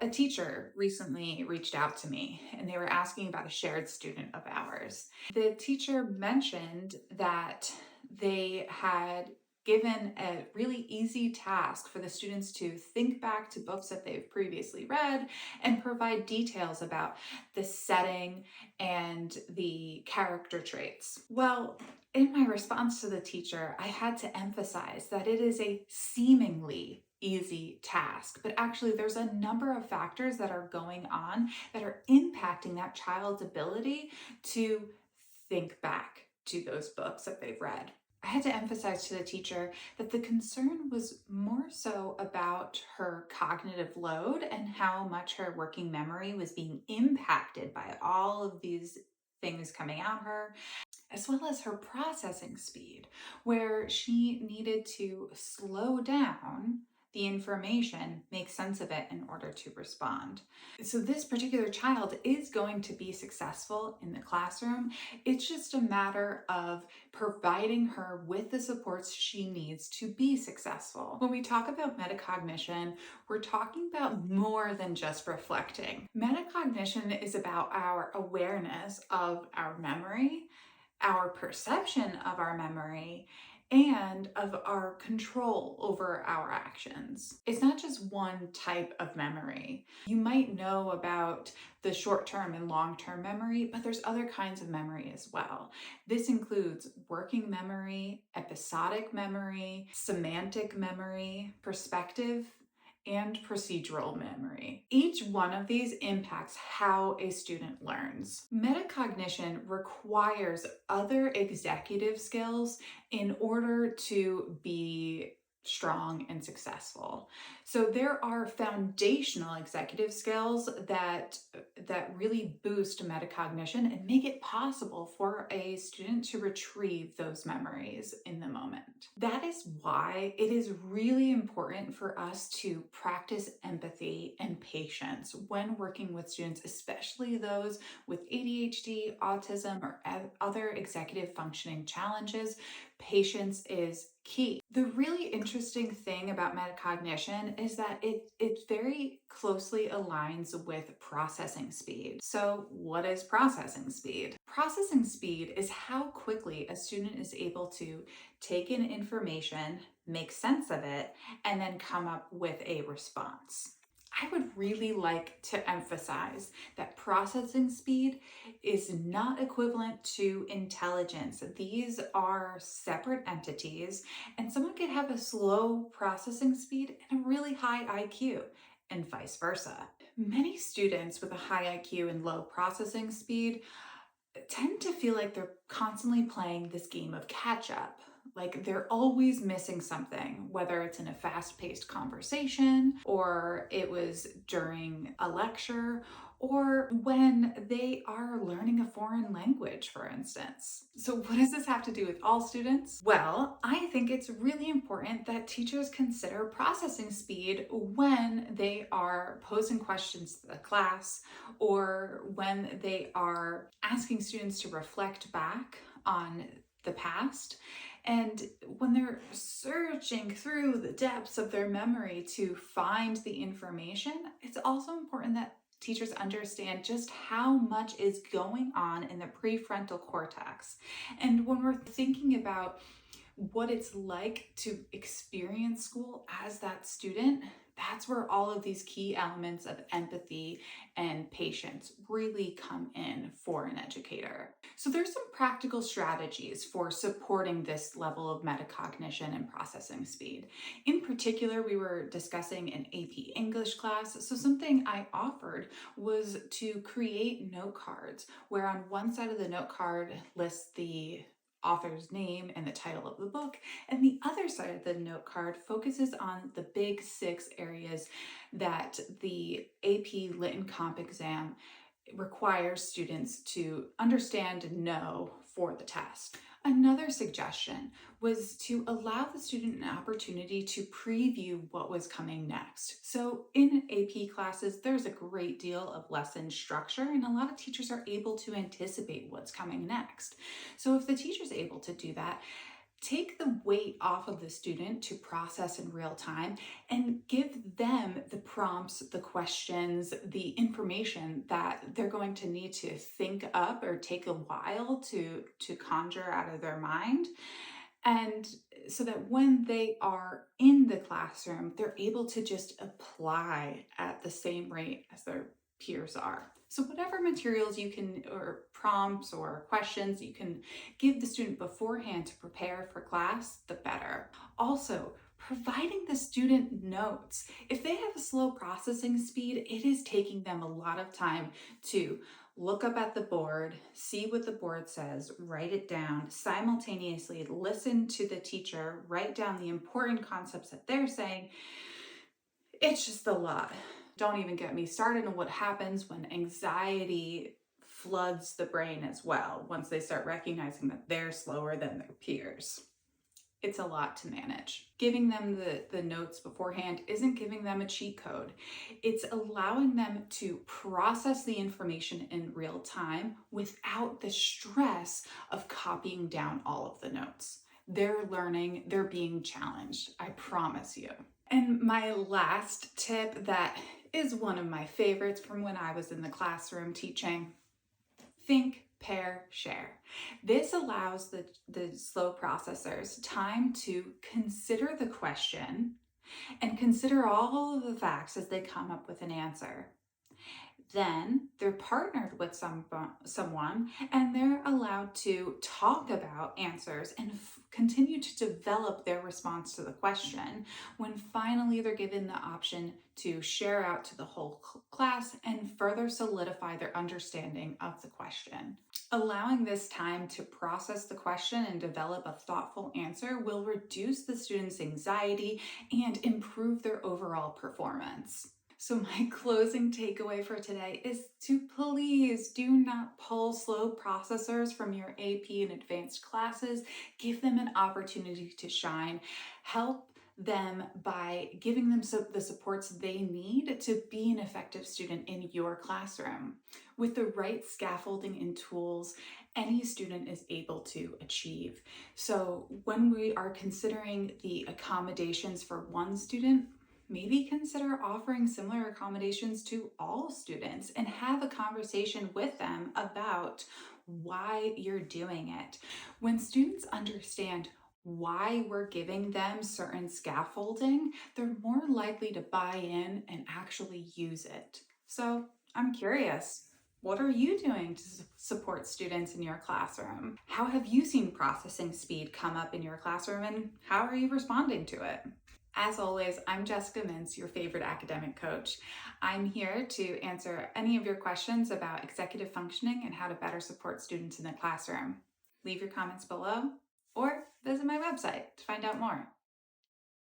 A teacher recently reached out to me and they were asking about a shared student of ours. The teacher mentioned that they had given a really easy task for the students to think back to books that they've previously read and provide details about the setting and the character traits. Well, in my response to the teacher, I had to emphasize that it is a seemingly easy task, but actually there's a number of factors that are going on that are impacting that child's ability to think back to those books that they've read. I had to emphasize to the teacher that the concern was more so about her cognitive load and how much her working memory was being impacted by all of these things coming at her, as well as her processing speed, where she needed to slow down the information, make sense of it in order to respond. So this particular child is going to be successful in the classroom. It's just a matter of providing her with the supports she needs to be successful. When we talk about metacognition, we're talking about more than just reflecting. Metacognition is about our awareness of our memory, our perception of our memory, and of our control over our actions. It's not just one type of memory. You might know about the short-term and long-term memory, but there's other kinds of memory as well. This includes working memory, episodic memory, semantic memory, perspective, and procedural memory. Each one of these impacts how a student learns. Metacognition requires other executive skills in order to be strong and successful. So there are foundational executive skills that really boost metacognition and make it possible for a student to retrieve those memories in the moment. That is why it is really important for us to practice empathy and patience when working with students, especially those with ADHD, autism, or other executive functioning challenges. Patience is key. The really interesting thing about metacognition is that it very closely aligns with processing speed. So what is processing speed? Processing speed is how quickly a student is able to take in information, make sense of it, and then come up with a response. I would really like to emphasize that processing speed is not equivalent to intelligence. These are separate entities, and someone could have a slow processing speed and a really high IQ, and vice versa. Many students with a high IQ and low processing speed tend to feel like they're constantly playing this game of catch up. Like they're always missing something, whether it's in a fast-paced conversation, or it was during a lecture, or when they are learning a foreign language, for instance. So what does this have to do with all students? Well, I think it's really important that teachers consider processing speed when they are posing questions to the class or when they are asking students to reflect back on the past. And when they're searching through the depths of their memory to find the information, it's also important that teachers understand just how much is going on in the prefrontal cortex. And when we're thinking about what it's like to experience school as that student, that's where all of these key elements of empathy and patience really come in for an educator. So there's some practical strategies for supporting this level of metacognition and processing speed. In particular, we were discussing an AP English class, so something I offered was to create note cards, where on one side of the note card lists the author's name and the title of the book, and the other side of the note card focuses on the big 6 areas that the AP Lit and Comp exam requires students to understand and know for the test. Another suggestion was to allow the student an opportunity to preview what was coming next. So in AP classes, there's a great deal of lesson structure, and a lot of teachers are able to anticipate what's coming next. So if the teacher's able to do that, Take the weight off of the student to process in real time and give them the prompts, the questions, the information that they're going to need to think up or take a while to conjure out of their mind. And so that when they are in the classroom, they're able to just apply at the same rate as their peers are. So whatever materials you can, or prompts or questions you can give the student beforehand to prepare for class, the better. Also, providing the student notes. If they have a slow processing speed, it is taking them a lot of time to look up at the board, see what the board says, write it down, simultaneously listen to the teacher, write down the important concepts that they're saying. It's just a lot. Don't even get me started on what happens when anxiety floods the brain as well, once they start recognizing that they're slower than their peers. It's a lot to manage. Giving them the notes beforehand isn't giving them a cheat code. It's allowing them to process the information in real time without the stress of copying down all of the notes. They're learning, they're being challenged, I promise you. And my last tip, that is one of my favorites from when I was in the classroom teaching: think, pair, share. This allows the slow processors time to consider the question and consider all of the facts as they come up with an answer. Then they're partnered with someone and they're allowed to talk about answers and continue to develop their response to the question, when finally they're given the option to share out to the whole class and further solidify their understanding of the question. Allowing this time to process the question and develop a thoughtful answer will reduce the student's anxiety and improve their overall performance. So my closing takeaway for today is to please do not pull slow processors from your AP and advanced classes. Give them an opportunity to shine. Help them by giving them the supports they need to be an effective student in your classroom. With the right scaffolding and tools, any student is able to achieve. So when we are considering the accommodations for one student, maybe consider offering similar accommodations to all students and have a conversation with them about why you're doing it. When students understand why we're giving them certain scaffolding, they're more likely to buy in and actually use it. So I'm curious, what are you doing to support students in your classroom? How have you seen processing speed come up in your classroom, and how are you responding to it? As always, I'm Jessica Mintz, your favorite academic coach. I'm here to answer any of your questions about executive functioning and how to better support students in the classroom. Leave your comments below or visit my website to find out more.